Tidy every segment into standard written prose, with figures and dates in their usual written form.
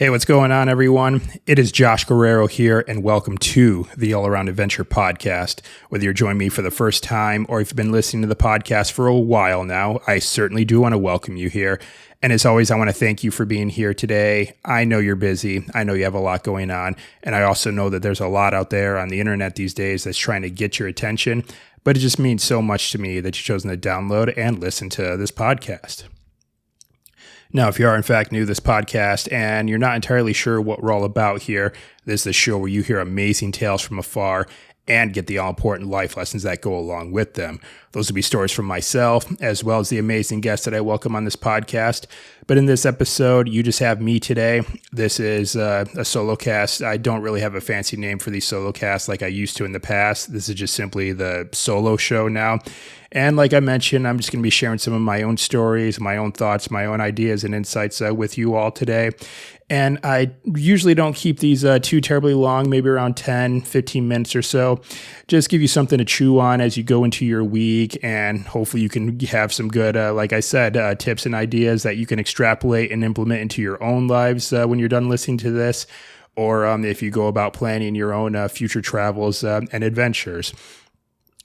Hey, what's going on, everyone? It is Josh Guerrero here, and welcome to the All Around Adventure podcast. Whether you're joining me for the first time or if you've been listening to the podcast for a while now, I certainly do want to welcome you here. And as always, I want to thank you for being here today. I know you're busy. I know you have a lot going on. And I also know that there's a lot out there on the internet these days that's trying to get your attention. But it just means so much to me that you've chosen to download and listen to this podcast. Now, if you are in fact new to this podcast and you're not entirely sure what we're all about here, this is the show where you hear amazing tales from afar and get the all-important life lessons that go along with them. Those will be stories from myself, as well as the amazing guests that I welcome on this podcast. But in this episode, you just have me today. This is a solocast. I don't really have a fancy name for these solocasts like I used to in the past. This is just simply the solo show now. And like I mentioned, I'm just going to be sharing some of my own stories, my own thoughts, my own ideas and insights with you all today. And I usually don't keep these too terribly long, maybe around 10, 15 minutes or so. Just give you something to chew on as you go into your week. And hopefully you can have some good, like I said, tips and ideas that you can extrapolate and implement into your own lives when you're done listening to this. Or if you go about planning your own future travels and adventures.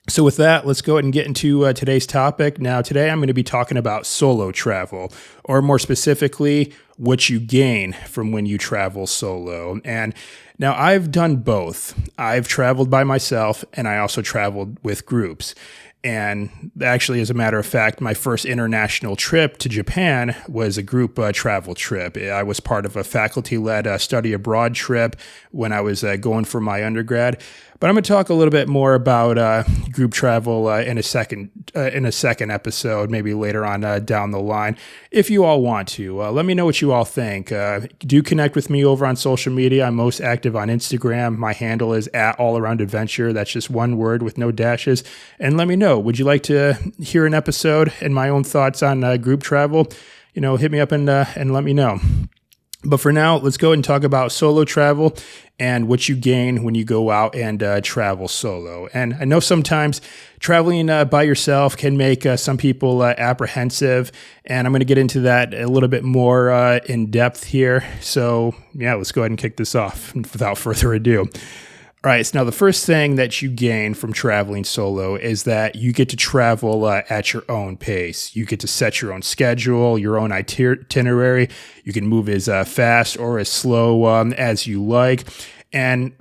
So with that, let's go ahead and get into today's topic. Now, today I'm going to be talking about solo travel, or more specifically, what you gain from when you travel solo. And now I've done both. I've traveled by myself, and I also traveled with groups. And actually, as a matter of fact, my first international trip to Japan was a group travel trip. I was part of a faculty-led study abroad trip when I was going for my undergrad. But I'm going to talk a little bit more about group travel in a second episode, maybe later on down the line, if you all want to. Let me know what you all think. Do connect with me over on social media. I'm most active on Instagram. My handle is @allaroundadventure. That's just one word with no dashes. And let me know, would you like to hear an episode and my own thoughts on group travel? Hit me up and let me know. But for now, let's go ahead and talk about solo travel and what you gain when you go out and travel solo. And I know sometimes traveling by yourself can make some people apprehensive, and I'm going to get into that a little bit more in depth here. So yeah, let's go ahead and kick this off without further ado. All right, so now the first thing that you gain from traveling solo is that you get to travel at your own pace. You get to set your own schedule, your own itinerary. You can move as fast or as slow as you like. And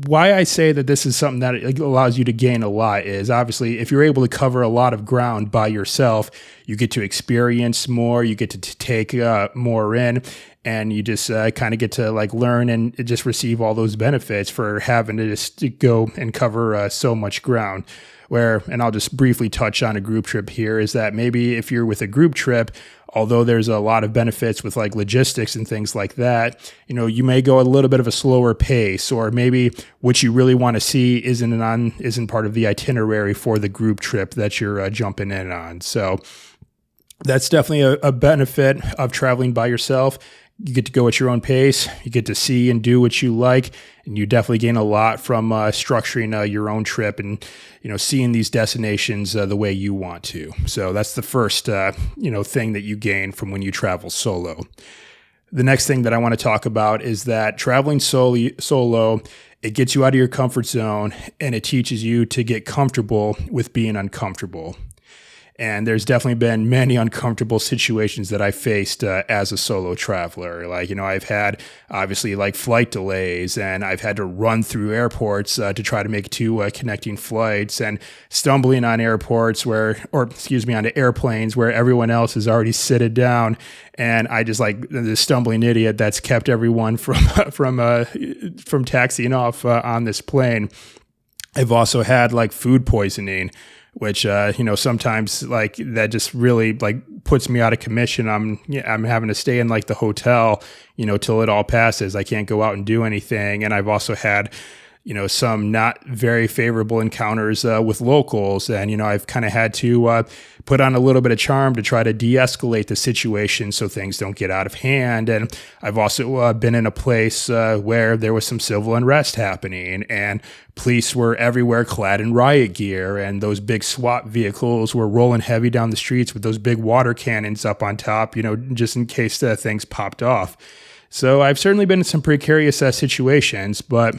why I say that this is something that allows you to gain a lot is obviously if you're able to cover a lot of ground by yourself, you get to experience more, you get to take more in, and you just kind of get to learn and just receive all those benefits for having to just go and cover so much ground. And I'll just briefly touch on a group trip here, is that maybe if you're with a group trip, although there's a lot of benefits with logistics and things like that, you may go a little bit of a slower pace, or maybe what you really want to see isn't part of the itinerary for the group trip that you're jumping in on. So that's definitely a benefit of traveling by yourself. You get to go at your own pace. You get to see and do what you like, and you definitely gain a lot from structuring your own trip and seeing these destinations the way you want to. So that's the first thing that you gain from when you travel solo. The next thing that I want to talk about is that traveling solo, it gets you out of your comfort zone, and it teaches you to get comfortable with being uncomfortable. And there's definitely been many uncomfortable situations that I faced as a solo traveler. I've had obviously flight delays, and I've had to run through airports to try to make two connecting flights, and stumbling on onto airplanes where everyone else is already seated down. And I just the stumbling idiot that's kept everyone from taxiing off on this plane. I've also had food poisoning, which, sometimes that just really puts me out of commission. I'm having to stay in the hotel, till it all passes. I can't go out and do anything. And I've also had, some not very favorable encounters with locals. And, I've kind of had to put on a little bit of charm to try to de-escalate the situation so things don't get out of hand. And I've also been in a place where there was some civil unrest happening, and police were everywhere clad in riot gear, and those big SWAT vehicles were rolling heavy down the streets with those big water cannons up on top, just in case things popped off. So I've certainly been in some precarious situations, but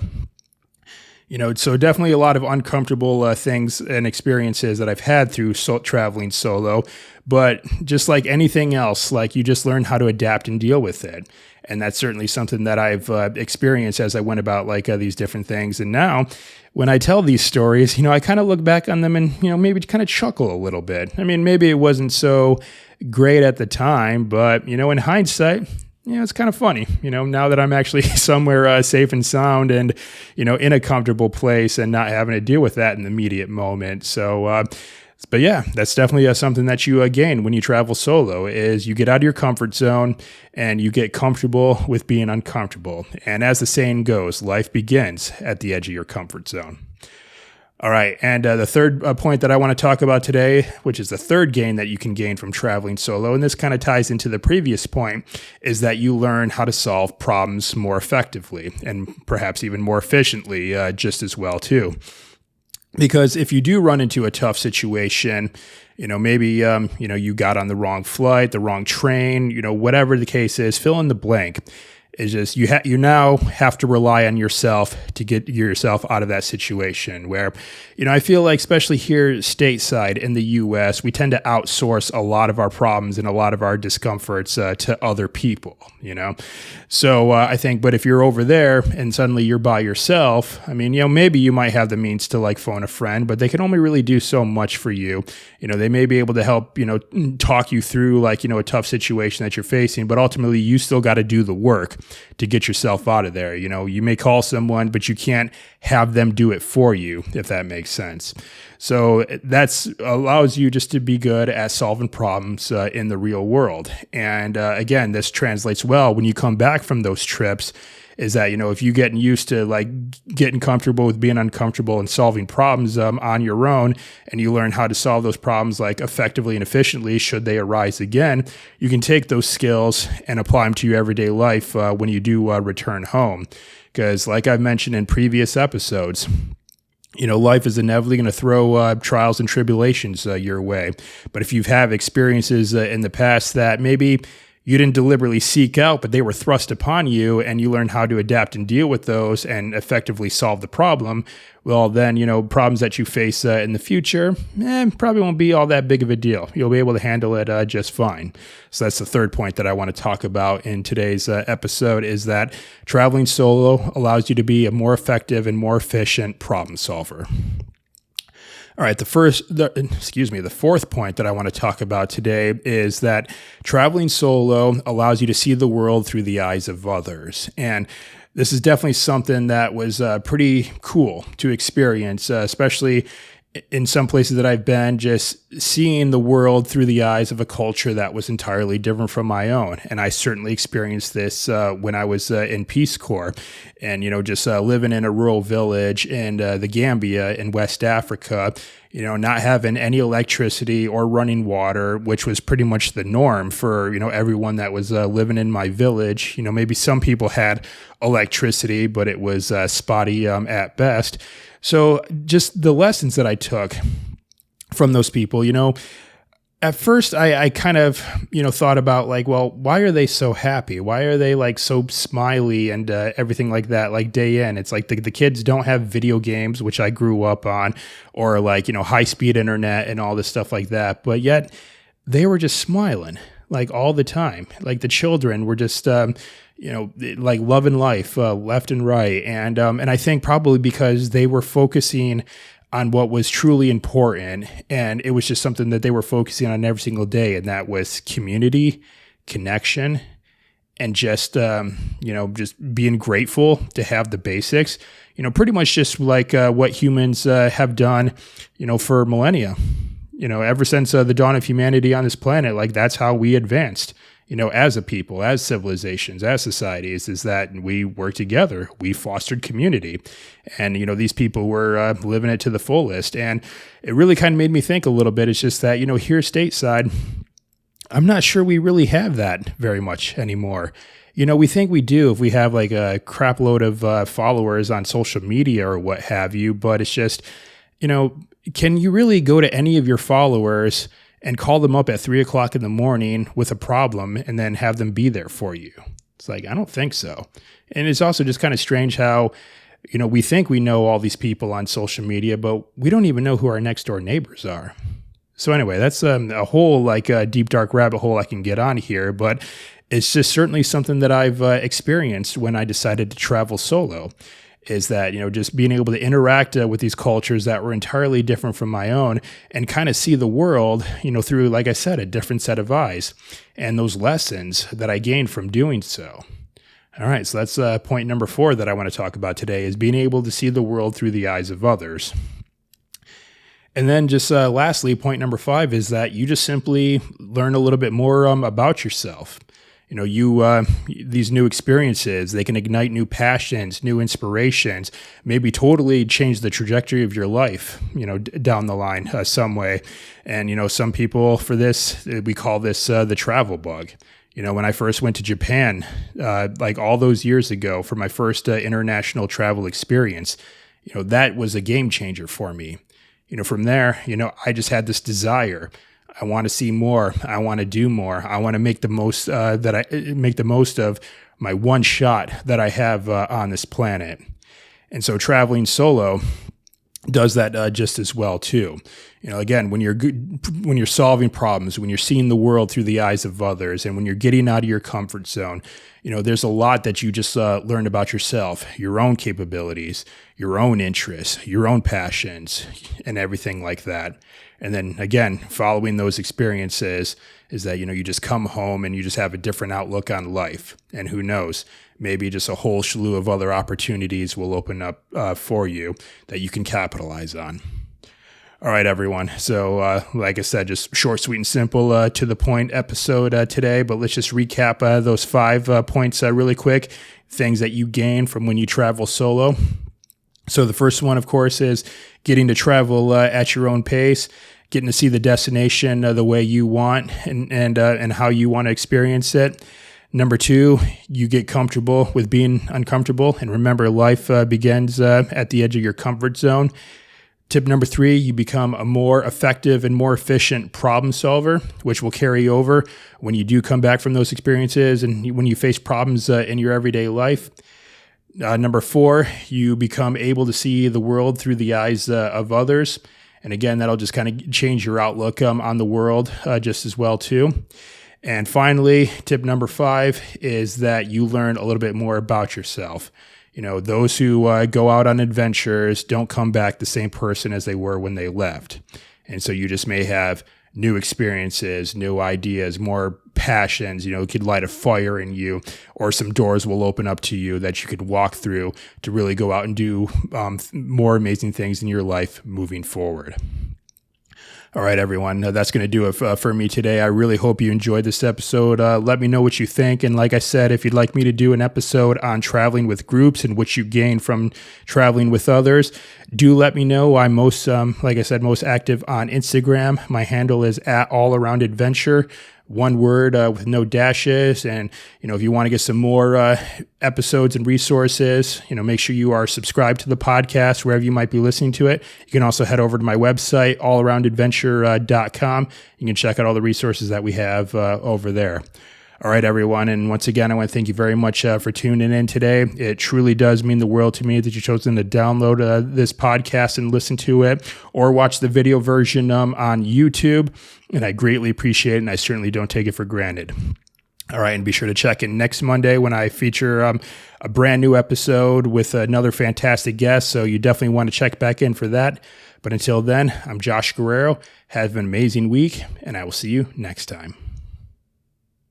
so definitely a lot of uncomfortable things and experiences that I've had through traveling solo. But just like anything else, like you just learn how to adapt and deal with it. And that's certainly something that I've experienced as I went about these different things. And now when I tell these stories, I kind of look back on them and, maybe kind of chuckle a little bit. I mean, maybe it wasn't so great at the time, but, in hindsight, it's kind of funny, now that I'm actually somewhere safe and sound and, in a comfortable place and not having to deal with that in the immediate moment. So, but yeah, that's definitely something that you gain when you travel solo is you get out of your comfort zone and you get comfortable with being uncomfortable. And as the saying goes, life begins at the edge of your comfort zone. All right, and the third point that I want to talk about today, which is the third gain that you can gain from traveling solo, and this kind of ties into the previous point, is that you learn how to solve problems more effectively and perhaps even more efficiently just as well too. Because if you do run into a tough situation, maybe, you got on the wrong flight, the wrong train, whatever the case is, fill in the blank. It's just you now have to rely on yourself to get yourself out of that situation where, I feel like especially here stateside in the U.S., we tend to outsource a lot of our problems and a lot of our discomforts to other people, So I think, but if you're over there and suddenly you're by yourself, I mean, maybe you might have the means to phone a friend, but they can only really do so much for you. They may be able to help, talk you through a tough situation that you're facing, but ultimately you still got to do the work to get yourself out of there. You may call someone, but you can't have them do it for you, if that makes sense. So that's allows you just to be good at solving problems in the real world. And again, this translates well when you come back from those trips, is that, if you getting used to getting comfortable with being uncomfortable and solving problems on your own, and you learn how to solve those problems effectively and efficiently should they arise again, you can take those skills and apply them to your everyday life when you do return home. Because like I've mentioned in previous episodes, life is inevitably going to throw trials and tribulations your way. But if you've had experiences in the past that maybe you didn't deliberately seek out, but they were thrust upon you, and you learn how to adapt and deal with those and effectively solve the problem, well, then, problems that you face in the future probably won't be all that big of a deal. You'll be able to handle it just fine. So that's the third point that I want to talk about in today's episode, is that traveling solo allows you to be a more effective and more efficient problem solver. All right, the fourth point that I want to talk about today is that traveling solo allows you to see the world through the eyes of others. And this is definitely something that was pretty cool to experience, especially in some places that I've been, just seeing the world through the eyes of a culture that was entirely different from my own. And I certainly experienced this when I was in Peace Corps and, just living in a rural village in the Gambia in West Africa, not having any electricity or running water, which was pretty much the norm for, everyone that was living in my village. Maybe some people had electricity, but it was spotty at best. So just the lessons that I took from those people, at first I kind of, thought about well, why are they so happy? Why are they so smiley and everything like that, day in? It's the kids don't have video games, which I grew up on, or high speed internet and all this stuff like that. But yet they were just smiling all the time. The children were just, loving life left and right. And I think probably because they were focusing on what was truly important. And it was just something that they were focusing on every single day. And that was community, connection, and just, just being grateful to have the basics, pretty much just what humans have done, for millennia. Ever since the dawn of humanity on this planet, that's how we advanced, as a people, as civilizations, as societies, is that we worked together. We fostered community. And, these people were living it to the fullest. And it really kind of made me think a little bit. It's just that, here stateside, I'm not sure we really have that very much anymore. We think we do if we have a crap load of followers on social media or what have you. But it's just, can you really go to any of your followers and call them up at 3:00 in the morning with a problem and then have them be there for you? It's like, I don't think so. And it's also just kind of strange how, we think we know all these people on social media, but we don't even know who our next door neighbors are. So anyway, that's a whole deep, dark rabbit hole I can get on here, but it's just certainly something that I've experienced when I decided to travel solo, is that, just being able to interact with these cultures that were entirely different from my own and kind of see the world, through, like I said, a different set of eyes, and those lessons that I gained from doing so. All right, so that's point number 4 that I want to talk about today, is being able to see the world through the eyes of others. And then just lastly, point number 5 is that you just simply learn a little bit more about yourself. These new experiences, they can ignite new passions, new inspirations, maybe totally change the trajectory of your life, down the line some way. And, some people for this, we call this the travel bug. When I first went to Japan, all those years ago for my first international travel experience, that was a game changer for me. From there, I just had this desire. I want to see more. I want to do more. I want to make the most make the most of my one shot that I have on this planet. And so traveling solo does that just as well too. Again, when you're solving problems, when you're seeing the world through the eyes of others, and when you're getting out of your comfort zone, there's a lot that you just learn about yourself, your own capabilities, your own interests, your own passions, and everything like that. And then again, following those experiences is that, you just come home and you just have a different outlook on life. And who knows, maybe just a whole slew of other opportunities will open up for you that you can capitalize on. All right, everyone. So like I said, just short, sweet, and simple to the point episode today. But let's just recap those 5 points really quick, things that you gain from when you travel solo. So the first one, of course, is getting to travel at your own pace, getting to see the destination the way you want and how you want to experience it. Number 2, you get comfortable with being uncomfortable. And remember, life begins at the edge of your comfort zone. Tip number 3, you become a more effective and more efficient problem solver, which will carry over when you do come back from those experiences and when you face problems in your everyday life. Number 4, you become able to see the world through the eyes of others. And again, that'll just kind of change your outlook on the world just as well too. And finally, tip number 5 is that you learn a little bit more about yourself. Those who go out on adventures don't come back the same person as they were when they left. And so you just may have new experiences, new ideas, more passions, it could light a fire in you, or some doors will open up to you that you could walk through to really go out and do more amazing things in your life moving forward. All right, everyone, that's going to do it for me today. I really hope you enjoyed this episode. Let me know what you think. And like I said, if you'd like me to do an episode on traveling with groups and what you gain from traveling with others, do let me know. I'm most active on Instagram. My handle is @allaroundadventure. One word with no dashes. And, if you want to get some more episodes and resources, make sure you are subscribed to the podcast wherever you might be listening to it. You can also head over to my website, allaroundadventure.com. You can check out all the resources that we have over there. All right, everyone. And once again, I want to thank you very much for tuning in today. It truly does mean the world to me that you've chosen to download this podcast and listen to it, or watch the video version on YouTube. And I greatly appreciate it, and I certainly don't take it for granted. All right, and be sure to check in next Monday when I feature a brand new episode with another fantastic guest. So you definitely want to check back in for that. But until then, I'm Josh Guerrero. Have an amazing week, and I will see you next time.